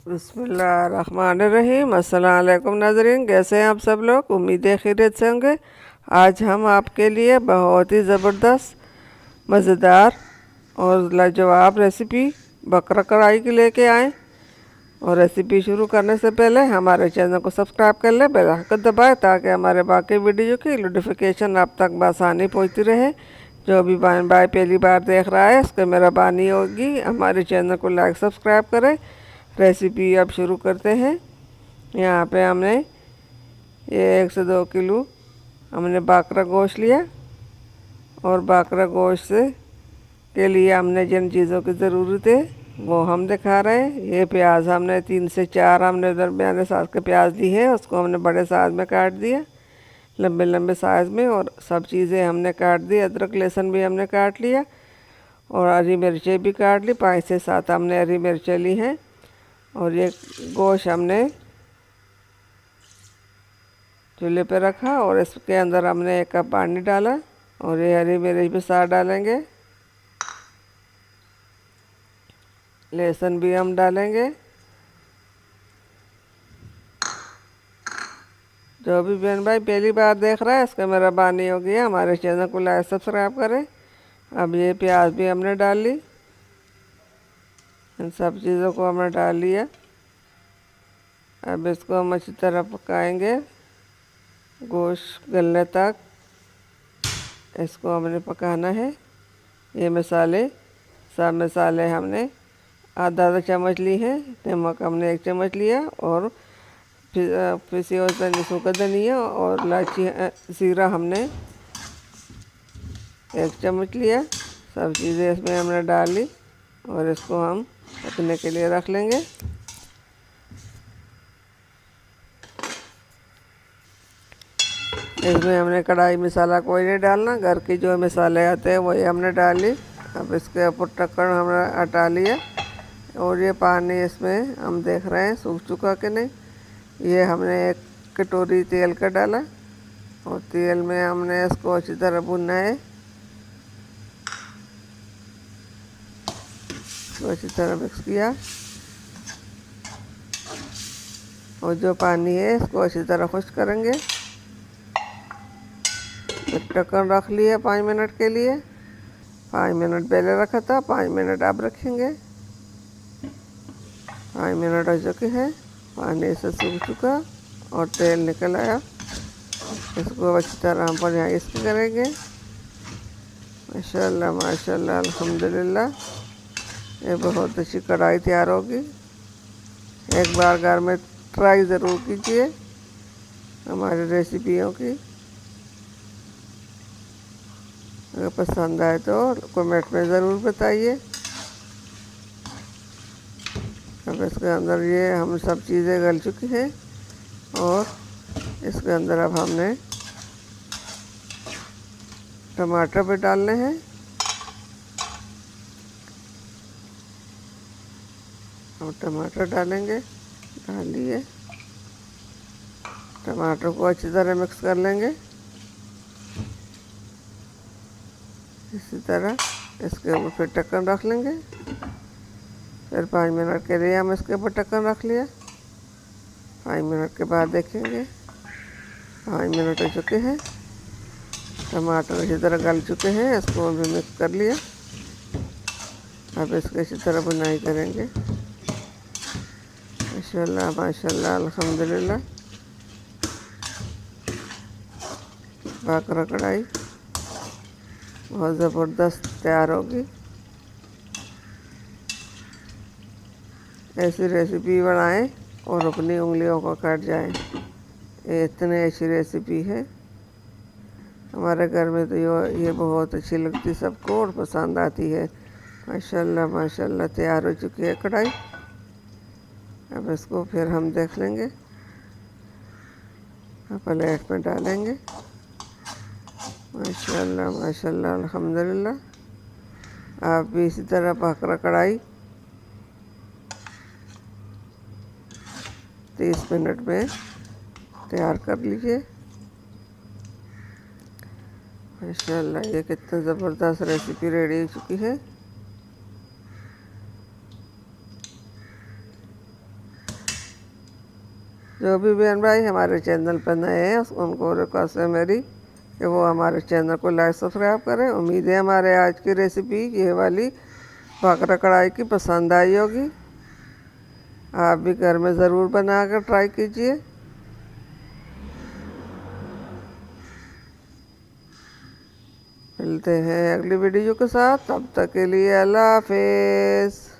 बिस्मिल्लाहिर्रहमानिर्रहीम। अस्सलाम वालेकुम नाज़रीन, कैसे हैं आप सब लोग? उम्मीद है खैरियत से होंगे। आज हम आपके लिए बहुत ही ज़बरदस्त, मज़ेदार और लाजवाब रेसिपी बकरा कढ़ाई की लेके आए। और रेसिपी शुरू करने से पहले हमारे चैनल को सब्सक्राइब कर लें, बेल आइकन दबाएं ताकि हमारे बाकी वीडियो की नोटिफिकेशन आप तक बआसानी पहुँचती रहे। जो भी बहन भाई पहली बार देख रहा है उसको मेहरबानी होगी हमारे चैनल को लाइक सब्सक्राइब करें। रेसिपी अब शुरू करते हैं। यहाँ पे हमने ये 1 से 2 किलो हमने बकरा गोश्त लिया। और बकरा गोश्त से के लिए हमने जिन चीज़ों की ज़रूरत है वो हम दिखा रहे हैं। ये प्याज हमने 3 से 4 हमने दरमियाने साइज़ के प्याज ली है, उसको हमने बड़े साइज़ में काट दिया, लंबे लंबे साइज़ में। और सब चीज़ें हमने काट दी, अदरक लहसुन भी हमने काट लिया और हरी मिर्चें भी काट ली। 5 से 7 हमने हरी मिर्चें ली हैं। और ये गोश्त हमने चूल्हे पे रखा और इसके अंदर हमने 1 कप पानी डाला। और ये हरी मिर्च भी साथ डालेंगे, लहसुन भी हम डालेंगे। जो भी बहन भाई पहली बार देख रहा है इसका मेहरबानी होगी हमारे चैनल को लाइक सब्सक्राइब करें। अब ये प्याज भी हमने डाल ली, इन सब चीज़ों को हमने डाल लिया। अब इसको हम अच्छी तरह पकाएंगे गोश्त गलने तक, इसको हमने पकाना है। ये मसाले, सब मसाले हमने आधा आधा चम्मच ली है। नमक हमने 1 चम्मच लिया और पिसी हुई सूखा धनिया और इलायची ज़ीरा हमने 1 चम्मच लिया। सब चीज़ें इसमें हमने डाल ली और इसको हम पकने के लिए रख लेंगे। इसमें हमने कढ़ाई मसाला कोई नहीं डालना, घर के जो मसाले आते हैं वही हमने डाल ली। अब इसके ऊपर ढक्कन हमने हटा लिया और ये पानी इसमें हम देख रहे हैं सूख चुका कि नहीं। ये हमने 1 कटोरी तेल का डाला और तेल में हमने इसको अच्छी तरह भुनना है। इसको अच्छी तरह मिक्स किया और जो पानी है इसको अच्छी तरह खुश्क करेंगे। ढक्कन रख लिया 5 मिनट के लिए। 5 मिनट पहले रखा था, 5 मिनट अब रखेंगे। 5 मिनट हो चुके हैं, पानी से सूख चुका और तेल निकल आया। इसको अच्छी तरह हम पर यहाँ इसकी करेंगे। माशाल्लाह माशाल्लाह अल्हम्दुलिल्लाह, ये बहुत अच्छी कढ़ाई तैयार होगी। एक बार घर में ट्राई ज़रूर कीजिए हमारी रेसिपियों की। अगर पसंद आए तो कमेंट में ज़रूर बताइए। अब इसके अंदर ये हम सब चीज़ें गल चुकी हैं और इसके अंदर अब हमने टमाटर भी डालने हैं। अब टमाटर डालेंगे, डाल लिए। टमाटर को अच्छी तरह मिक्स कर लेंगे इसी तरह। इसके ऊपर फिर ढक्कन रख लेंगे। फिर 5 मिनट के लिए हम इसके ऊपर ढक्कन रख लिया। 5 मिनट के बाद देखेंगे। 5 मिनट हो चुके हैं, टमाटर अच्छी तरह गल चुके हैं, इसको भी मिक्स कर लिया। अब इसके अच्छी तरह बुनाई करेंगे। माशाल्लाह माशाल्लाह अल्हम्दुलिल्लाह, बकरा कढ़ाई बहुत ज़बरदस्त तैयार होगी। ऐसी रेसिपी बनाएं और अपनी उंगलियों को कट जाए। ये इतनी अच्छी रेसिपी है, हमारे घर में तो ये बहुत अच्छी लगती सबको और पसंद आती है। माशाल्लाह माशाल्लाह तैयार हो चुकी है कढ़ाई। अब इसको फिर हम देख लेंगे, प्लेट में डालेंगे। माशाल्लाह माशाल्लाह अल्हम्दुलिल्लाह, आप भी इसी तरह बकरा कढ़ाई 30 मिनट में तैयार कर लीजिए। माशाल्लाह, ये कितना ज़बरदस्त रेसिपी रेडी हो चुकी है। जो भी बहन भाई हमारे चैनल पर नए हैं उनको रिक्वेस्ट है मेरी कि वो हमारे चैनल को लाइक सब्सक्राइब करें। उम्मीद है हमारे आज की रेसिपी ये वाली भाखड़ा कढ़ाई की पसंद आई होगी। आप भी घर में ज़रूर बना कर ट्राई कीजिए। मिलते हैं अगली वीडियो के साथ, तब तक के लिए अल्लाह हाफिज़।